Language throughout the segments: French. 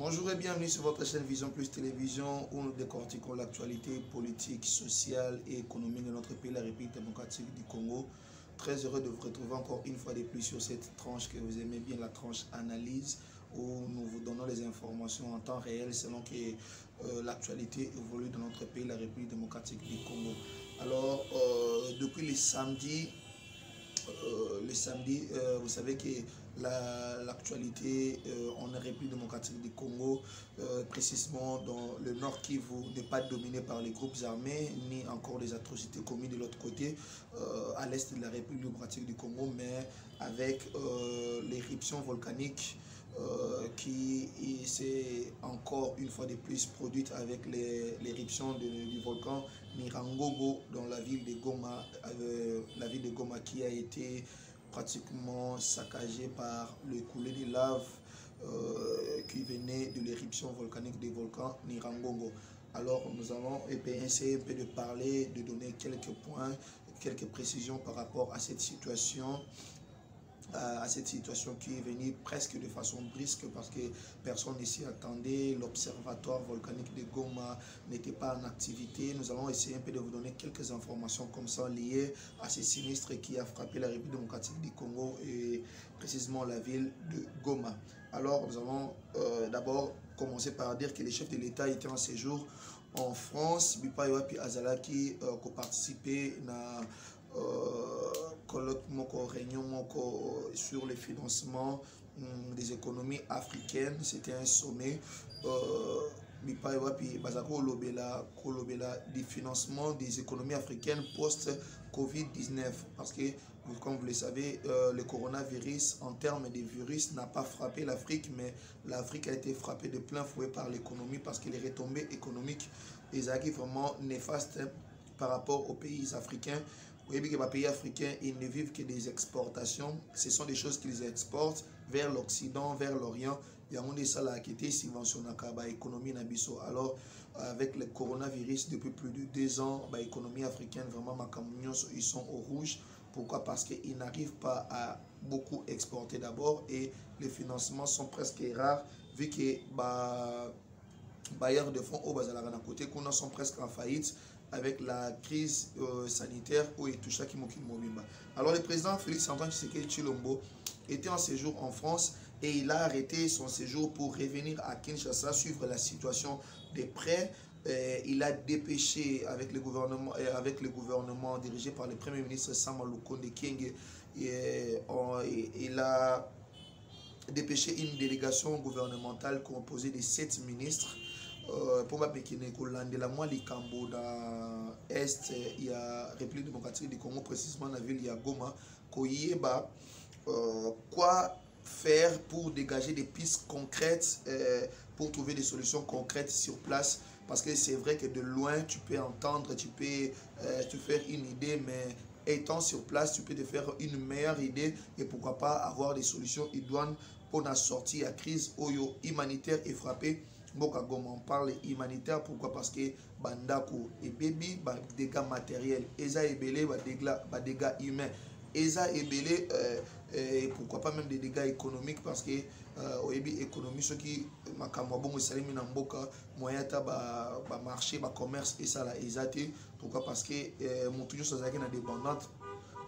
Bonjour et bienvenue sur votre chaîne Vision Plus Télévision où nous décortiquons l'actualité politique, sociale et économique de notre pays, la République démocratique du Congo. Très heureux de vous retrouver encore une fois de plus sur cette tranche que vous aimez bien, la tranche analyse, où nous vous donnons les informations en temps réel selon que l'actualité évolue dans notre pays, la République démocratique du Congo. Alors, depuis les samedis, vous savez que l'actualité en République démocratique du Congo, précisément dans le Nord Kivu, n'est pas dominé par les groupes armés, ni encore des atrocités commises de l'autre côté, à l'est de la République démocratique du Congo, mais avec l'éruption volcanique qui s'est encore une fois de plus produite avec l'éruption du volcan Nyiragongo dans la ville de Goma, qui a été pratiquement saccagée par le coulé de lave qui venait de l'éruption volcanique du volcan Nyiragongo. Alors nous allons essayer un peu de parler, de donner quelques points, quelques précisions par rapport à cette situation. Qui est venue presque de façon brusque parce que personne ne s'y attendait. L'observatoire volcanique de Goma n'était pas en activité. Nous allons essayer un peu de vous donner quelques informations comme ça liées à ce sinistre qui a frappé la République démocratique du Congo et précisément la ville de Goma. Alors nous allons d'abord commencer par dire que les chefs de l'État étaient en séjour en France. Bipa Yoapi Azalaki qui participé à colloque réunion sur le financement des économies africaines. C'était un sommet du financement des économies africaines post-Covid-19 parce que comme vous le savez, le coronavirus en termes de virus n'a pas frappé l'Afrique, mais l'Afrique a été frappée de plein fouet par l'économie parce que les retombées économiques sont vraiment néfastes par rapport aux pays africains. Vous voyez que les pays africains, ils ne vivent que des exportations. Ce sont des choses qu'ils exportent vers l'Occident, vers l'Orient. Il y a des salaires qui étaient subventionnés à l'économie nabiso. Alors, avec le coronavirus, depuis plus de 2 ans, l'économie africaine, vraiment, ils sont au rouge. Pourquoi? Parce qu'ils n'arrivent pas à beaucoup exporter d'abord et les financements sont presque rares, vu que bailleurs de fonds au Bazalagana côté, qu'on sont presque en faillite avec la crise sanitaire où il touche à Kimoki Mobimba. Alors le président Félix Antoine Tshisekedi Tshilombo était en séjour en France et il a arrêté son séjour pour revenir à Kinshasa, suivre la situation de près. Il a dépêché avec le gouvernement dirigé par le premier ministre Sama Lukonde Kyenge. Il a dépêché une délégation gouvernementale composée de 7 ministres. Pour ma pékine la moi les Cambo dans est il y a République démocratique du Congo, précisément dans la ville il y a Goma Koyeba quoi faire pour dégager des pistes concrètes pour trouver des solutions concrètes sur place, parce que c'est vrai que de loin tu peux entendre, tu peux te faire une idée, mais étant sur place tu peux te faire une meilleure idée et pourquoi pas avoir des solutions idoines pour la sortie à crise humanitaire et frapper. On parle humanitaire, pourquoi? Parce que bandako et baby dégâts matériels, eza ebele dégâts humains, eza ebele et pourquoi pas même des dégâts économiques, parce que oyebi économie ceux qui makamwa bongo salimi na mboka moyen ta ba marché ba commerce et ça la ezate. Pourquoi? Parce que mon toujours sozaki na dépendante.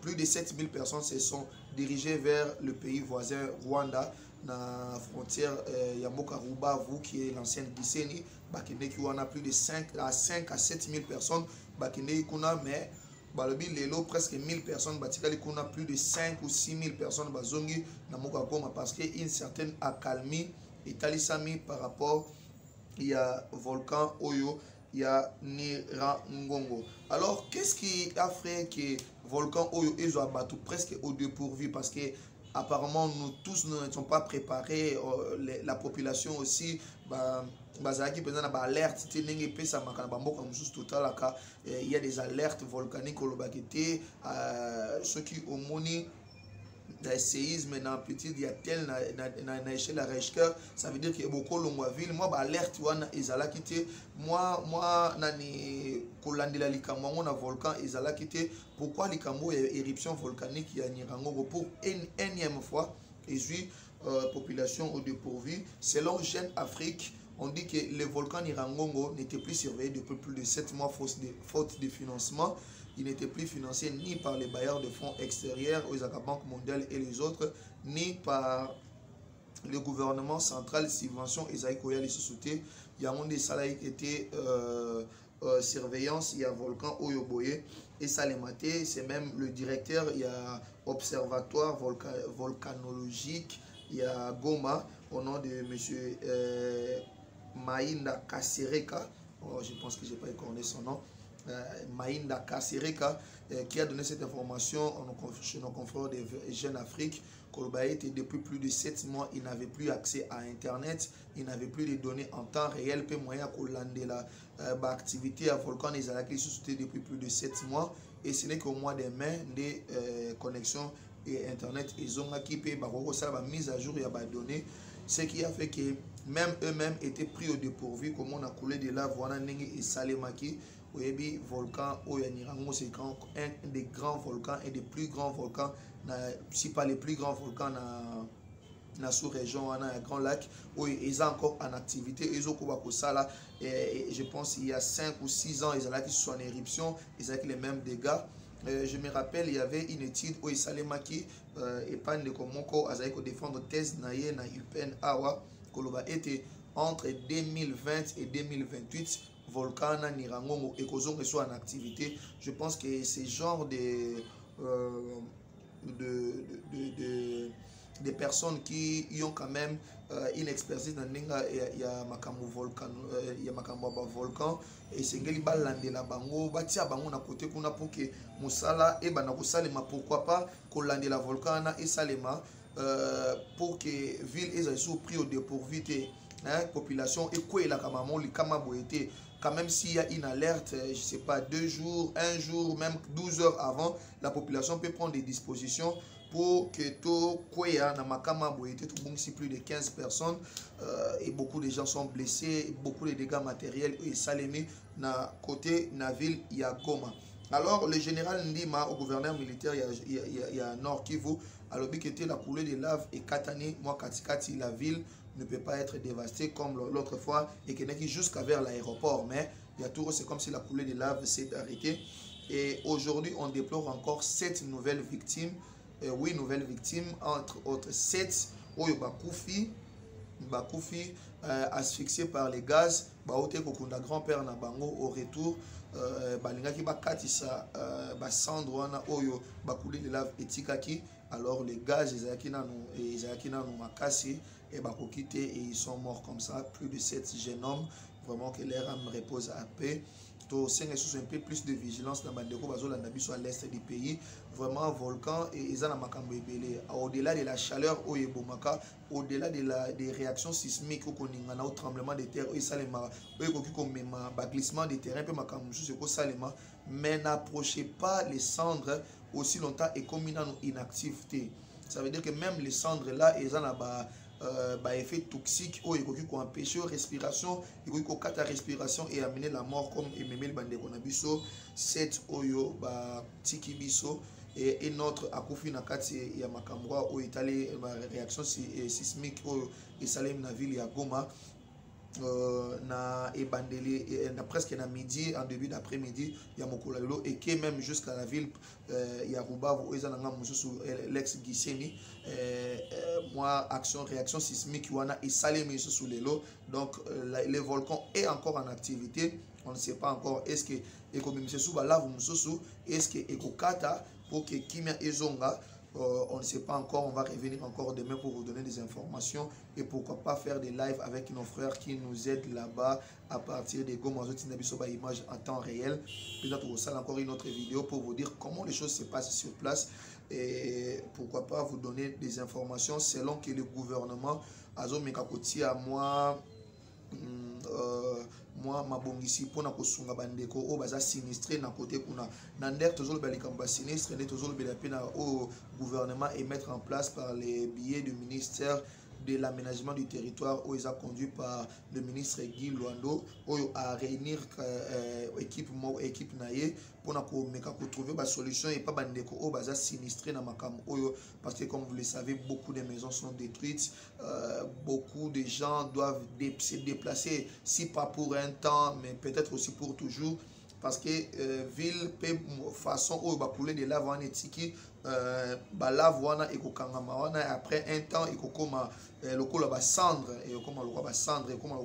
Plus de 7000 personnes se sont dirigées vers le pays voisin Rwanda, dans la frontière Yamboka Rubavu, qui est l'ancienne Gisenyi. Qui en a plus de 5 à 7000 personnes. Mais presque 1000 personnes. On a plus de 5 ou 6000 personnes parce qu'il y a une certaine accalmie et talisami par rapport il y a volcan Oyo. Il y a Nyiragongo. Alors, qu'est-ce qui a fait que volcan Oyo et Zoabatou presque au dépourvu? Parce que apparemment, nous tous ne sommes pas préparés. La population aussi, il y a des alertes volcaniques ceux qui ont moni des séismes dans petit il y a tel na échelle la Reichker, ça veut dire que beaucoup longwa ville moi alerte wana ezala kité moi nani kolandela likambo na volcan ezala kité. Pourquoi likambo éruption volcanique ya Nyiragongo pour énième fois et puis population au dépourvu. Selon Jeune Afrique, on dit que le volcan Nyiragongo n'était plus surveillé depuis plus de 7 mois faute de financement. Il n'était plus financé ni par les bailleurs de fonds extérieurs, la Banque mondiale et les autres, ni par le gouvernement central. Subvention Esaïkoya les sociétés. Il y a un des salariés qui était surveillance, il y a volcan Oyoboye et Salemate. C'est même le directeur, il y a observatoire volcanologique, il y a Goma au nom de M. Mainda Kasereka, je pense que je n'ai pas écorné son nom, Mainda Kasereka, qui a donné cette information chez nos confrères de Jeune Afrique. Kolbaï était depuis plus de 7 mois, il n'avait plus accès à Internet, il n'avait plus de données en temps réel, peu moyen de la activité à volcan des Alakis sous depuis plus de 7 mois, et ce n'est qu'au mois de mai, des connexions et Internet, ils ont équipé la mise à jour et à données, ce qui a fait que même eux-mêmes étaient pris au dépourvu, comme on a coulé de lave, et Salemaki. Oui, volcan Nyiragongo, c'est un des grands volcans et des plus grands volcans, si pas les plus grands volcans dans la sous-région, dans un grand lac, où ils sont encore en activité. Ils ont je pense qu'il y a 5 ou 6 ans, ils ont qui sont en éruption, ils ont les mêmes dégâts. Je me rappelle, il y avait une étude où Salemaki et Pan de Komoko, ils ont défendu thèse na UPN Awa, Koloba était entre 2020 et 2028. Volcan Nyiragongo et Kozongo soit en activité. Je pense que ces genres de personnes qui ont quand même une expertise dans il y a Makambo volcan et c'est ngeli balande la bango batia bango na côté kuna pour que musala et bana kosalema pourquoi pas kolande la volcan na et salema pour que ville et sous pris au dépourvu population et quoi la kamamo li kamaboete. Quand même s'il y a une alerte, je ne sais pas, 2 jours, 1 jour, même 12 heures avant, la population peut prendre des dispositions pour que tout Kwea, Namakama, Boyete, tout le monde, c'est plus de 15 personnes et beaucoup de gens sont blessés, beaucoup de dégâts matériels et Salémé, na côté, na ville, il y a Goma. Alors, le général Ndima, au gouverneur militaire, il y a Nord Kivu, alors qui était la coulée de lave et Katani, moi, Katikati, la ville, ne peut pas être dévasté comme l'autre fois et qui n'est jusqu'à vers l'aéroport. Mais il y a tout, c'est comme si la coulée de lave s'est arrêtée. Et aujourd'hui, on déplore encore 7 nouvelles victimes. 8 nouvelles victimes, entre autres 7 Bakoufi, asphyxiés par les gaz. Baote Kokunda grand-père na bango au retour. Balingaki bakatisa basandwana oyo bakoulé de lave etikaki. Alors les gaz ezaki nanu makasi et bakokite et ils sont morts comme ça. Plus de 7 jeunes hommes. Vraiment que leur âme repose à paix. C'est un peu plus de vigilance dans Bandeko Bazolanda Biso à l'est du pays. Vraiment volcan et ils ont au-delà de la chaleur au Yebomaka, au-delà des réactions sismiques au Koningana, au tremblement de terre, au Salema, au glissement de terrain, mais n'approchez pas les cendres aussi longtemps et comme une inactivité. Ça veut dire que même les cendres là, ils ont effet toxique ou il faut empêcher la respiration, il faut la respiration et amener la mort comme Ememel Bandeko Nabiso, 7 oyo ba tiki biso et notre akufi nakati ya makamwa au Italie réaction sismique au Salem na ville ya Goma. Na ebandeli na presque na midi en début d'après-midi il y a Mokolalelo et qui même jusqu'à la ville il y a Rubavu ezananga mususu l'ex Giseni moi action réaction sismique wana et Salem sous lelo donc le volcan est encore en activité. On ne sait pas encore est-ce que ekomimise sous lave mususu est-ce que ekokata pour que kimia ezonga. On ne sait pas encore, on va revenir encore demain pour vous donner des informations et pourquoi pas faire des lives avec nos frères qui nous aident là-bas à partir des Gomazo Tinabisoba images en temps réel. Peut-être vous allez encore une autre vidéo pour vous dire comment les choses se passent sur place et pourquoi pas vous donner des informations selon que le gouvernement Azo Mekakoti à moi mabongisi pona kosunga bandeko o baza sinistré na côté kuna nander toujours balikamba sinistre ne toujours bela pena au gouvernement et mettre en place par les billets du ministère de l'aménagement du territoire où ils ont conduit par le ministre Guy Luando à réunir équipe naïe pour trouver une solution et pas bandeko au baza sinistré dans makam oyo parce que comme vous le savez beaucoup de maisons sont détruites, beaucoup de gens doivent se déplacer si pas pour un temps mais peut-être aussi pour toujours parce que ville peut façon où va couler de lave en étiki lave wana ekokangama wana après un temps ekokoma lokola ba cendre et comme le ba cendre et comme le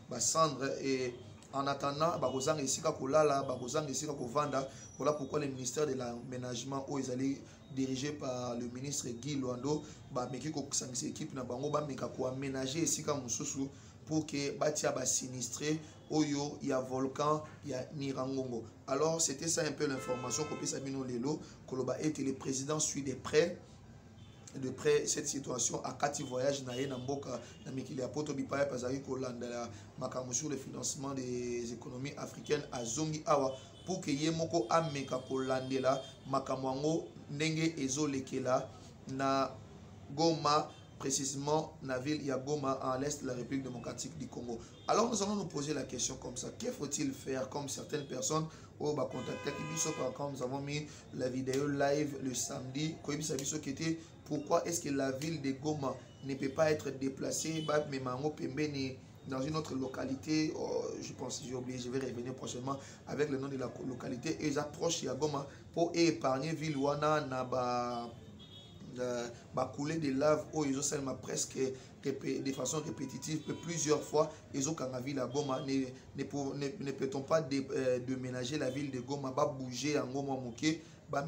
ba cendre et en attendant bakozanga esika kolala bakozanga esika kovanda. Voilà pourquoi le ministère de l'aménagement où ils allaient dirigé par le ministre Guy Luando meki ko sangisa équipe na bango ba meka ko aménager esika mususu pour que batia ba sinistré oyo ya volcan ya Nirangongo. Alors c'était ça un peu l'information que Sabino Lelo Koloba était le président suit de près cette situation à Kati voyage na na mboka na mikili ya poto bipaya pazari kolanda la makambo sur le financement des économies africaines à Zongi Awa pour que yemoko ameka kolandela makambo ndenge ezolekela na Goma, précisément la ville ya Goma en l'est de la République démocratique du Congo. Alors nous allons nous poser la question comme ça, que faut-il faire comme certaines personnes au bas contacter par exemple nous avons mis la vidéo live le samedi qui était pourquoi est-ce que la ville de Goma ne peut pas être déplacée dans une autre localité. Je pense j'ai oublié, je vais revenir prochainement avec le nom de la localité et j'approche à Goma pour épargner ville wana na couler de lave où ils ont seulement presque de façon répétitive plusieurs fois ils ont quand la ville à Goma ne peut-on pas déménager la ville de Goma bouger en Goma moké na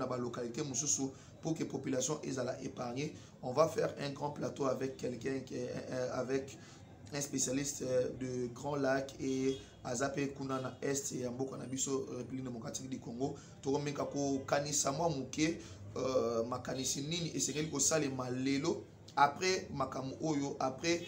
ba localité mususu pour que la population est à la épargner. On va faire un grand plateau avec quelqu'un avec un spécialiste de Grand Lac et Azapé Kunana Est et Amboka Nabiso République démocratique du Congo. Toromeka ko kanisa mwa muke makanisi nini esengeli ko salema lelo après makamu oyo après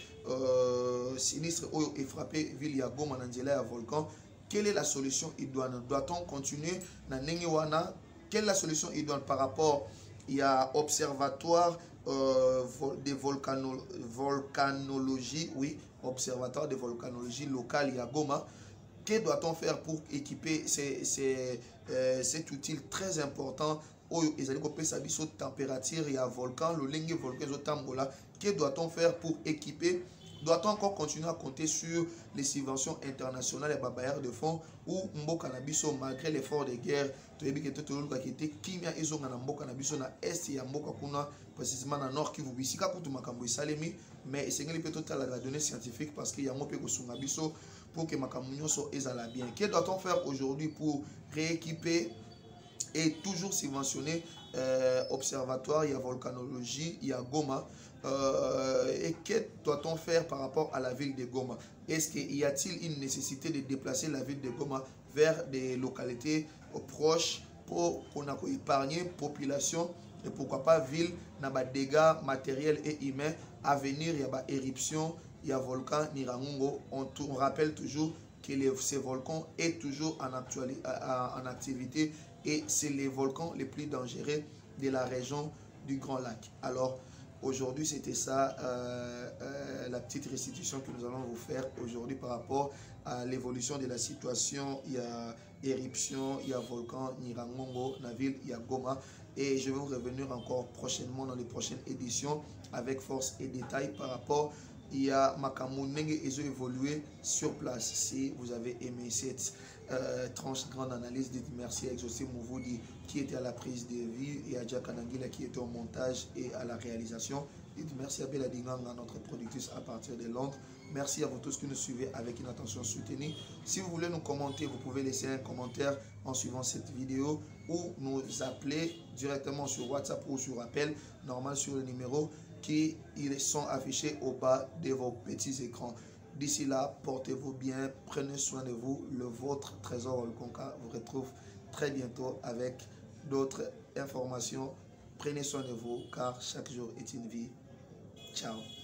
sinistre oyo est frappé ville ya Goma na nzela ya volcan. Quelle est la solution idoine? Doit-on continuer na ndenge wana? Quelle est la solution idoine par rapport il y a observatoire de volcanologie, oui, observatoire de volcanologie locale, il y a Goma. Que doit-on faire pour équiper cet outil très important où ils allaient couper sa température, il y a volcan, le lingue volcan, que doit-on faire pour équiper? Doit-on encore continuer à compter sur les subventions internationales et babayères de fonds ou Mboka Nabiso malgré l'effort de guerre précisément dans nord Kivu bisika kutu makambo esalemi mais esengeli pe total la donnée scientifique parce qu'il y a un peu de biso pour que makambo nyonso ezala bien. Que doit-on faire aujourd'hui pour rééquiper et toujours subventionner observatoire, il y a volcanologie, il y a Goma. Et que doit-on faire par rapport à la ville de Goma? Est-ce qu'il y a-t-il une nécessité de déplacer la ville de Goma vers des localités proches pour qu'on ait épargné population et pourquoi pas ville n'a pas de dégâts matériels et humains à venir? Il y a pas éruption, il y a volcan Nirangongo. On rappelle toujours que ces volcans est toujours en activité et c'est les volcans les plus dangereux de la région du Grand Lac. Alors aujourd'hui c'était ça la petite restitution que nous allons vous faire aujourd'hui par rapport à l'évolution de la situation. Il y a éruption, il y a volcan Nirangongo, la ville, il y a Goma et je vais vous revenir encore prochainement dans les prochaines éditions avec force et détails par rapport il y a Makamunenge et ils ont évolué sur place. Si vous avez aimé cette tranche grande analyse, dites merci à Exaucé Mouvoudi qui était à la prise de vie et à Jack Anangila qui était au montage et à la réalisation. Dites merci à Bella Dinganga, notre productrice à partir de Londres. Merci à vous tous qui nous suivez avec une attention soutenue. Si vous voulez nous commenter, vous pouvez laisser un commentaire en suivant cette vidéo ou nous appeler directement sur WhatsApp ou sur appel normal sur le numéro qui ils sont affichés au bas de vos petits écrans. D'ici là, portez-vous bien, prenez soin de vous. Le vôtre Trésor Olkonka vous retrouve très bientôt avec d'autres informations. Prenez soin de vous car chaque jour est une vie. Ciao.